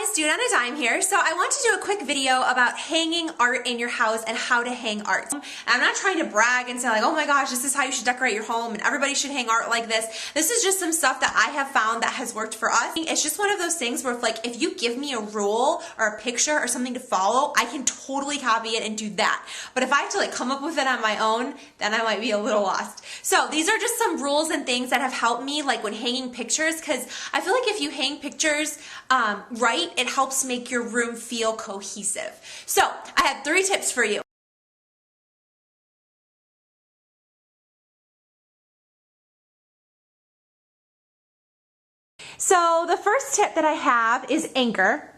guys, Dude on a Dime here. So I want to do a quick video about hanging art in your house and how to hang art. I'm not trying to brag and say like, oh my gosh, this is how you should decorate your home and everybody should hang art like this. This is just some stuff that I have found that has worked for us. It's just one of those things where if you give me a rule or a picture or something to follow, I can totally copy it and do that. But if I have to come up with it on my own, then I might be a little lost. So these are just some rules and things that have helped me when hanging pictures, because I feel like if you hang pictures right, it helps make your room feel cohesive. So I have 3 tips for you. So the first tip that I have is anchor.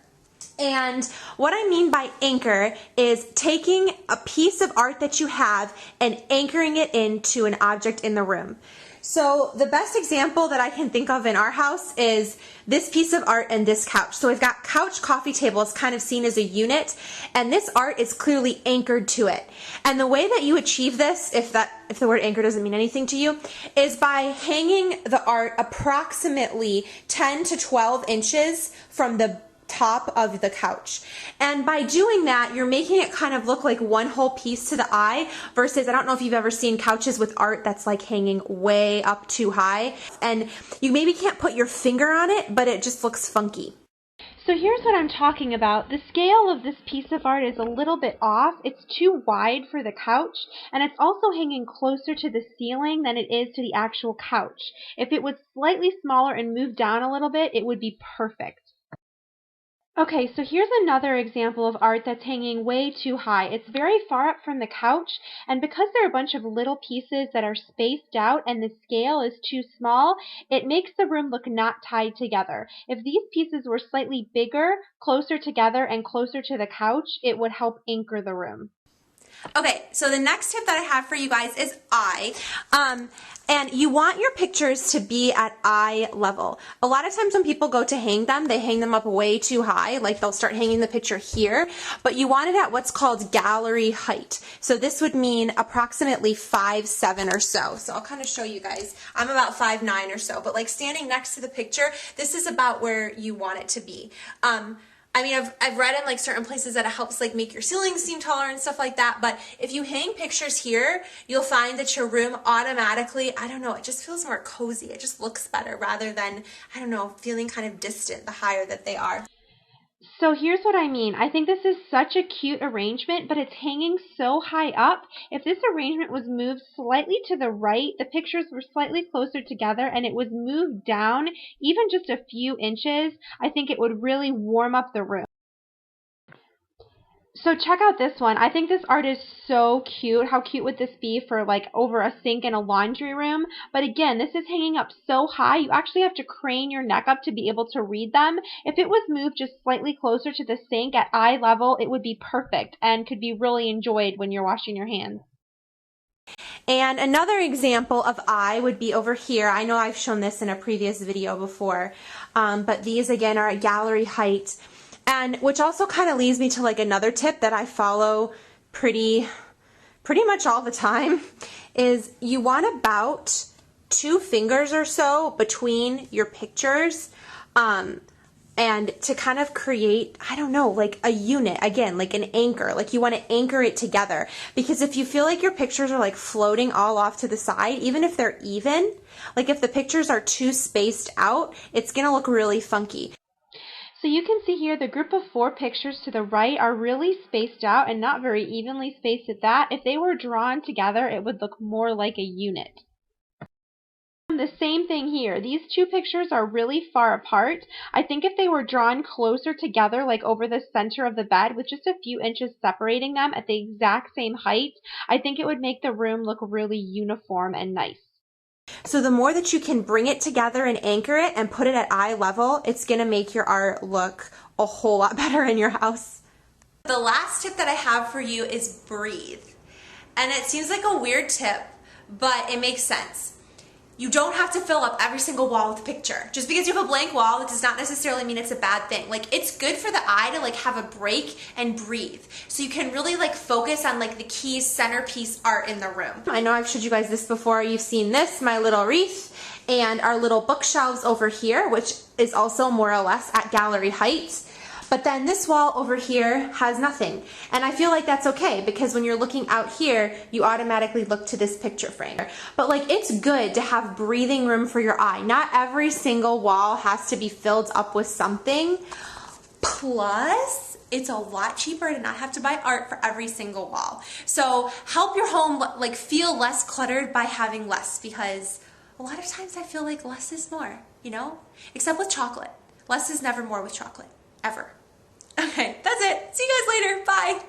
And what I mean by anchor is taking a piece of art that you have and anchoring it into an object in the room. So the best example that I can think of in our house is this piece of art and this couch. So we've got couch, coffee table. It's kind of seen as a unit, and this art is clearly anchored to it. And the way that you achieve this, if the word anchor doesn't mean anything to you, is by hanging the art approximately 10 to 12 inches from the top of the couch. And by doing that, you're making it kind of look like one whole piece to the eye versus, I don't know if you've ever seen couches with art that's hanging way up too high, and you maybe can't put your finger on it, but it just looks funky. So here's what I'm talking about. The scale of this piece of art is a little bit off. It's too wide for the couch, and it's also hanging closer to the ceiling than it is to the actual couch. If it was slightly smaller and moved down a little bit, it would be perfect. Okay, so here's another example of art that's hanging way too high. It's very far up from the couch, and because there are a bunch of little pieces that are spaced out and the scale is too small, it makes the room look not tied together. If these pieces were slightly bigger, closer together, and closer to the couch, it would help anchor the room. Okay, so the next tip that I have for you guys is eye. And you want your pictures to be at eye level. A lot of times when people go to hang them, they hang them up way too high, they'll start hanging the picture here, but you want it at what's called gallery height. So this would mean approximately 5'7" or so. So I'll kind of show you guys. I'm about 5'9" or so, but standing next to the picture, this is about where you want it to be. I mean, I've read in certain places that it helps make your ceilings seem taller and stuff like that, but if you hang pictures here, you'll find that your room automatically, I don't know, it just feels more cozy. It just looks better rather than, I don't know, feeling kind of distant the higher that they are. So here's what I mean. I think this is such a cute arrangement, but it's hanging so high up. If this arrangement was moved slightly to the right, the pictures were slightly closer together, and it was moved down even just a few inches, I think it would really warm up the room. So check out this one. I think this art is so cute. How cute would this be for over a sink in a laundry room? But again, this is hanging up so high, you actually have to crane your neck up to be able to read them. If it was moved just slightly closer to the sink at eye level, it would be perfect and could be really enjoyed when you're washing your hands. And another example of eye would be over here. I know I've shown this in a previous video before, but these again are at gallery height. And which also kind of leads me to another tip that I follow pretty much all the time is you want about 2 fingers or so between your pictures and to kind of create, I don't know, a unit, again, an anchor. You want to anchor it together, because if you feel like your pictures are floating all off to the side, even if they're even, if the pictures are too spaced out, it's going to look really funky. So you can see here the group of 4 pictures to the right are really spaced out and not very evenly spaced at that. If they were drawn together, it would look more like a unit. The same thing here. These 2 pictures are really far apart. I think if they were drawn closer together, over the center of the bed with just a few inches separating them at the exact same height, I think it would make the room look really uniform and nice. So the more that you can bring it together and anchor it and put it at eye level, it's going to make your art look a whole lot better in your house. The last tip that I have for you is breathe. And it seems like a weird tip, but it makes sense. You don't have to fill up every single wall with a picture. Just because you have a blank wall, it does not necessarily mean it's a bad thing. It's good for the eye to have a break and breathe. So you can really focus on the key centerpiece art in the room. I know I've showed you guys this before. You've seen this, my little wreath, and our little bookshelves over here, which is also more or less at gallery height. But then this wall over here has nothing. And I feel like that's okay because when you're looking out here, you automatically look to this picture frame. But like, it's good to have breathing room for your eye. Not every single wall has to be filled up with something. Plus, it's a lot cheaper to not have to buy art for every single wall. So help your home like feel less cluttered by having less, because a lot of times I feel like less is more, you know? Except with chocolate. Less is never more with chocolate. Ever. Okay, that's it. See you guys later. Bye.